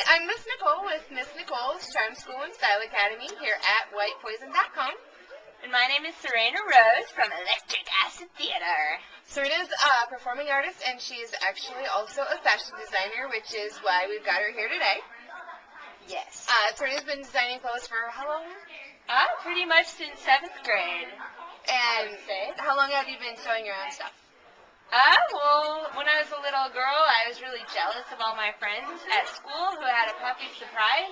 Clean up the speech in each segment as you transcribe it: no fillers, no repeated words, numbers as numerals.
I'm Miss Nicole with Miss Nicole's Charm School and Style Academy here at whitepoison.com. And my name is Serana Rose from Electric Acid Theater. Serena's a performing artist, and she's actually also a fashion designer, which is why we've got her here today. Yes. Serena's been designing clothes for how long? Pretty much since 7th grade. And how long have you been sewing your own stuff? Well, when I was a little girl, I was really jealous of all my friends at school who had a puppy surprise.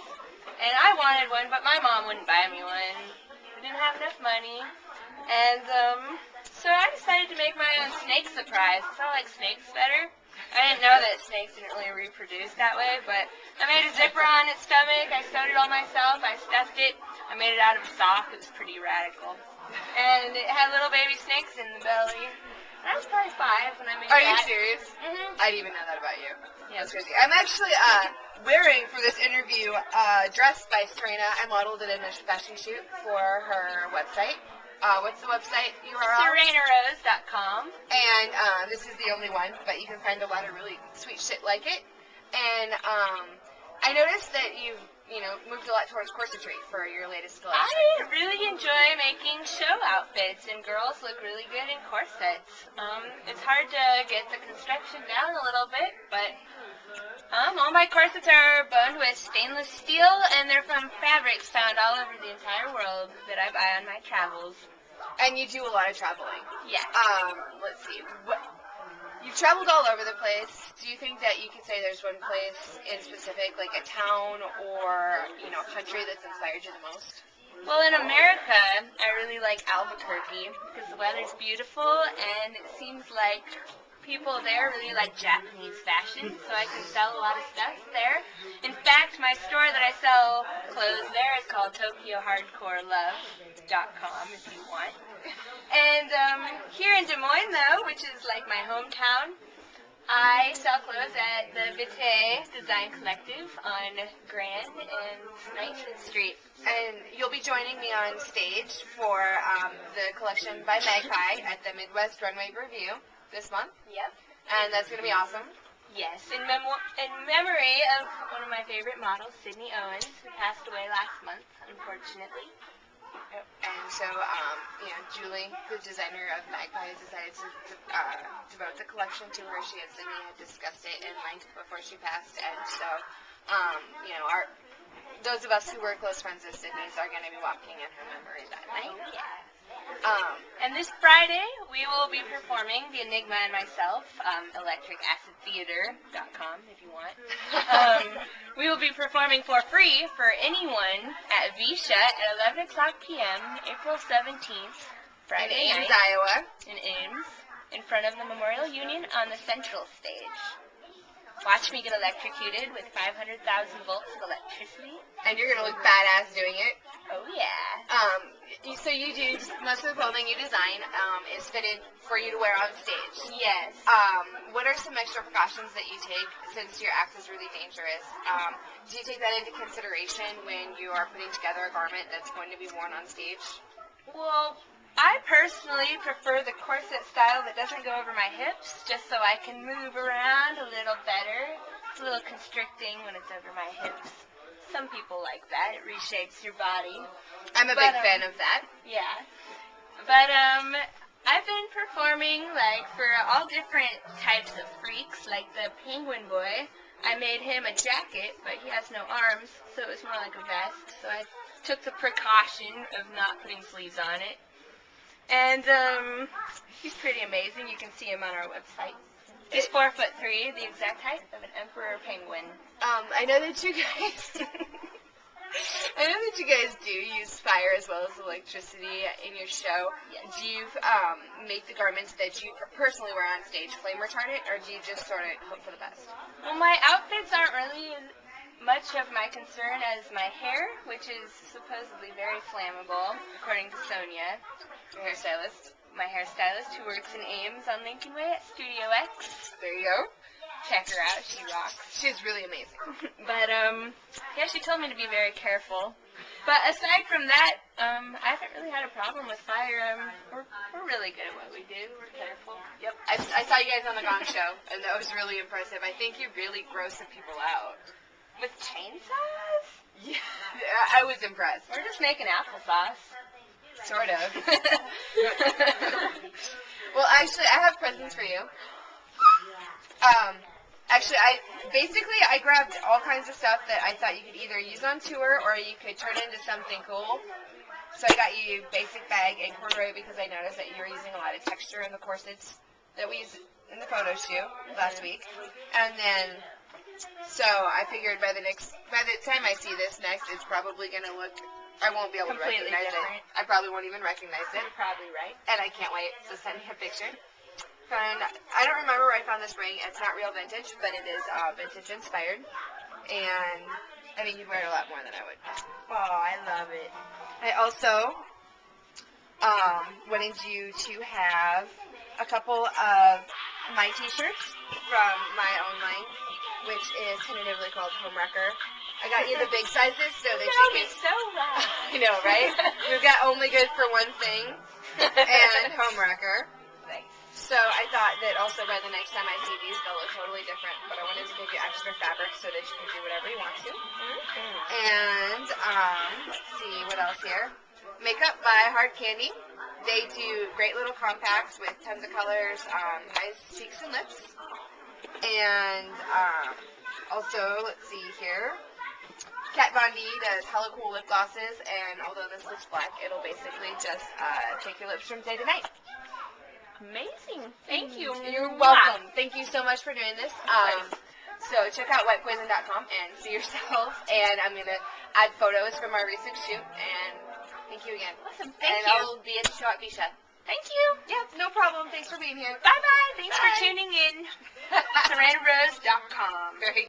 And I wanted one, but my mom wouldn't buy me one. We didn't have enough money. And so I decided to make my own snake surprise. I like snakes better. I didn't know that snakes didn't really reproduce that way, but I made a zipper on its stomach. I sewed it all myself. I stuffed it. I made it out of sock. It was pretty radical. And it had little baby snakes in the belly. I was probably 5 when I made Are that. you serious? Mm-hmm. I didn't even know that about you. Yeah. That's crazy. I'm actually wearing for this interview a dress by Serena. I modeled it in a fashion shoot for her website. What's the website URL? SeranaRose.com. And this is the only one, but you can find a lot of really sweet shit like it. And I noticed that you've moved a lot towards corsetry for your latest collection. I really enjoy making show outfits, and girls look really good in corsets. It's hard to get the construction down a little bit, but all my corsets are boned with stainless steel, and they're from fabrics found all over the entire world that I buy on my travels. And you do a lot of traveling. Yeah. Let's see. You've traveled all over the place. Do you think that you could say there's one place in specific, like a town or, a country that's inspired you the most? Well, in America, I really like Albuquerque because the weather's beautiful, and it seems like people there really like Japanese fashion, so I can sell a lot of stuff there. In fact, my store that I sell clothes there is called TokyoHardcoreLove.com if you want. And here in Des Moines, though, which is like my hometown, I sell clothes at the Vitae Design Collective on Grand and 19th Street. And you'll be joining me on stage for the collection by Magpie at the Midwest Runway Review this month. Yep. And that's going to be awesome. Yes, in memory of one of my favorite models, Sydney Owens, who passed away last month, unfortunately. And so, Julie, the designer of Magpie, has decided to devote the collection to her. She and Sydney had discussed it in length before she passed. And so, those of us who were close friends with Sydney's are going to be walking in her memory that night. Yeah. And this Friday, we will be performing, The Enigma and myself, electricacidtheater.com if you want. We will be performing for free for anyone at Visha at 11 o'clock p.m., April 17th, Friday in Ames, night. Iowa. In Ames, in front of the Memorial Union on the central stage. Watch me get electrocuted with 500,000 volts of electricity. And you're going to look badass doing it. Oh, yeah. So you do, most of the clothing you design is fitted for you to wear on stage. Yes. What are some extra precautions that you take since your act is really dangerous? Do you take that into consideration when you are putting together a garment that's going to be worn on stage? Well, I personally prefer the corset style that doesn't go over my hips, just so I can move around a little better. It's a little constricting when it's over my hips. Some people like that. It reshapes your body. I'm a big fan of that. Yeah. But I've been performing for all different types of freaks, like the Penguin Boy. I made him a jacket, but he has no arms, so it was more like a vest. So I took the precaution of not putting sleeves on it. And he's pretty amazing. You can see him on our website. He's 4'3", the exact height of an emperor penguin. I know that you guys do use fire as well as electricity in your show. Yes. Do you make the garments that you personally wear on stage flame retardant, or do you just sort of hope for the best? Well, my outfits aren't really much of my concern as my hair, which is supposedly very flammable, according to Sonia, Your hairstylist. my hairstylist, who works in Ames on Lincoln Way at Studio X. There you go. Check her out, she rocks. She's really amazing. But, yeah, she told me to be very careful. But aside from that, I haven't really had a problem with fire. We're really good at what we do. We're careful. Yep. I saw you guys on the Gong Show, and that was really impressive. I think you really gross some people out. With chainsaws? Yeah, I was impressed. We're just making applesauce. Sort of. Well, actually, I have presents for you. Actually, I grabbed all kinds of stuff that I thought you could either use on tour or you could turn into something cool. So I got you basic bag and corduroy because I noticed that you were using a lot of texture in the corsets that we used in the photo shoot last week. And then, so I figured by the time I see this next, it's probably going to look, I won't be able to Completely recognize different. it. I probably won't even recognize it. You're probably right. And I can't wait to send you a picture. I don't remember where I found this ring. It's not real vintage, but it is vintage inspired. And I think you'd wear it a lot more than I would. Oh, I love it. I also wanted you to have a couple of my t-shirts from my own line, which is tentatively called Homewrecker. I got you the big sizes so that you can... so well. I know, right? We've got Only Good for One Thing and Homewrecker. Thanks. So I thought that also by the next time I see these, they'll look totally different. But I wanted to give you extra fabric so that you can do whatever you want to. And let's see what else here. Makeup by Hard Candy. They do great little compacts with tons of colors, eyes, cheeks, and lips. And also, let's see here. Kat Von D does hella cool lip glosses, and although this looks black, it'll basically just take your lips from day to night. Amazing. Thank you. You're welcome. Thank you so much for doing this. So check out whitepoison.com and see yourselves. And I'm going to add photos from our recent shoot. And thank you again. Awesome. And Thank you. I'll be at the show at Bisha. Thank you. Yeah, no problem. Thanks for being here. Bye-bye. Thanks Bye. for tuning in. SeranaRose.com. Very